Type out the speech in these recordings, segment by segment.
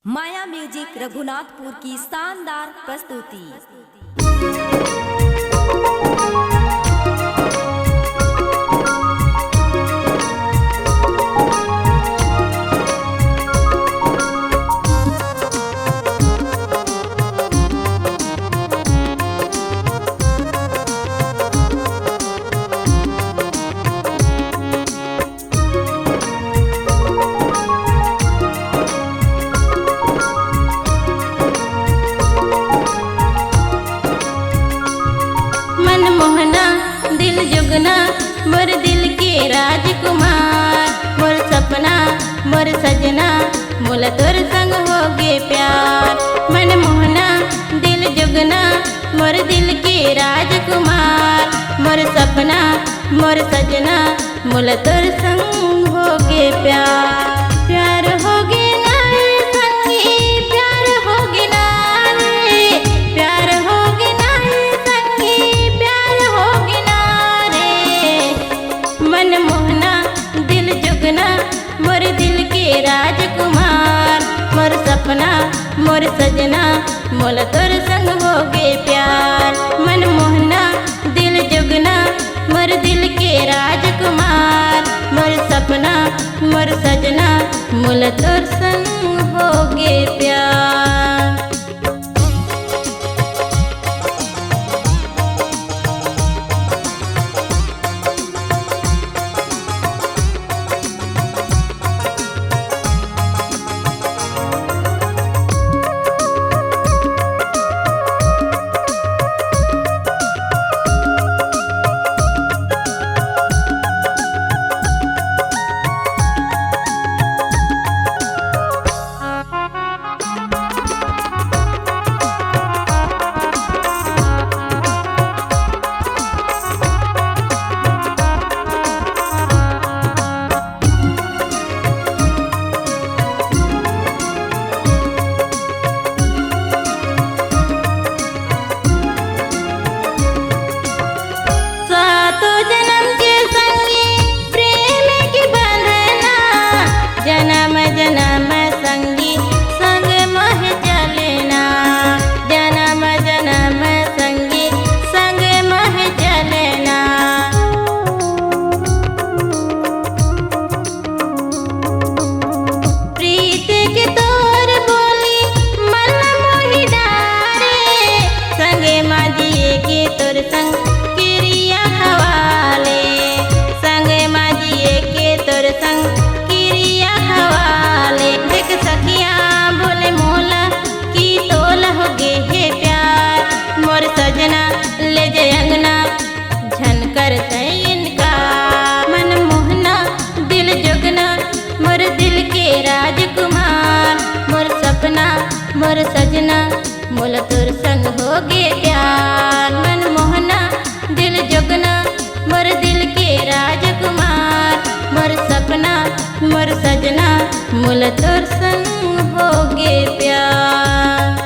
माया music Raghunathpur की शानदार प्रस्तुति। मोर दिल के राजकुमार, मोर सपना मोर सजना, मोला तोर संग होगे प्यार। मन मोहना दिल जुगना, मोर दिल के राजकुमार, मोर सपना मोर सजना, मोला तोर संग होगे प्यार। प्यार होगे ना संगी, प्यार होगे ना रे, प्यार होगे ना संगी, प्यार होगे ना रे। मन मोहना दिल जुगना, मोर दिल के राजकुमार, मोर सपना मोर सजना, मोला तोर संग होगे प्यार। मन मोहना दिल जुगना, मोर दिल के राजकुमार, मोर सपना मोर सजना, मोला तोर संग होगे प्यार। मोर सजना मोला तोर संग होगे प्यार। मन मोहना दिल जुगना, मोर दिल के राजकुमार, मोर सपना मोर सजना, मोला तोर संग होगे प्यार।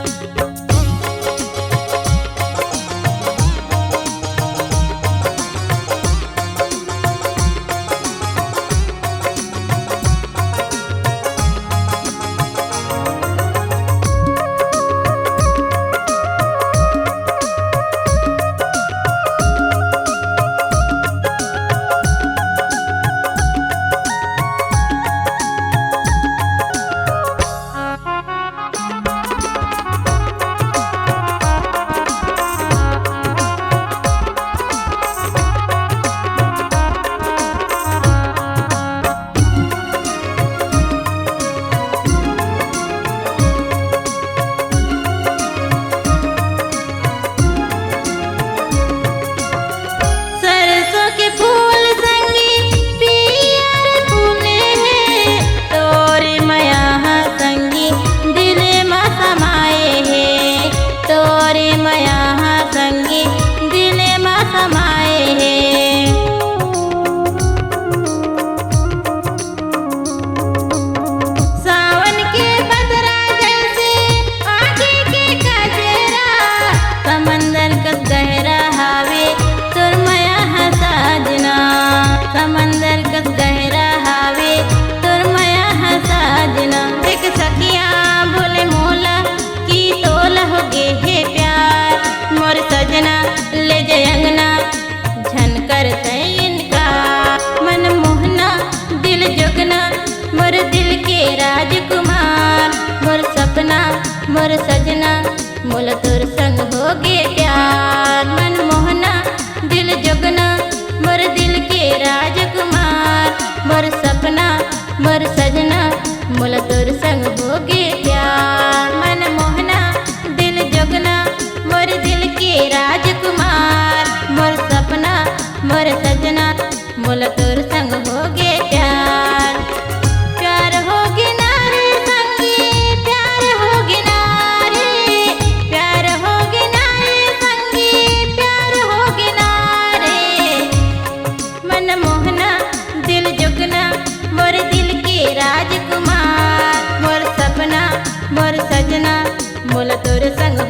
मोर सजना मोला तोर संग होगे प्यार। मन मोहना दिल जोगना मोर दिल के राजकुमार, मोर सपना मोर सजना मोला तोर संग होगे प्यार। मन मोहना दिल जोगना मोर दिल के राजकुमार, मोर सपना मोर सजना मोला तोर संग होगे प्यार। प्यार होगे नारे संगी प्यार होगे नारे, प्यार होगे नारे संगी प्यार होगे नारे। मन मोहना दिल जोगना मोर दिल के राजकुमार, मोर सपना मोर सजना मोला तोर संग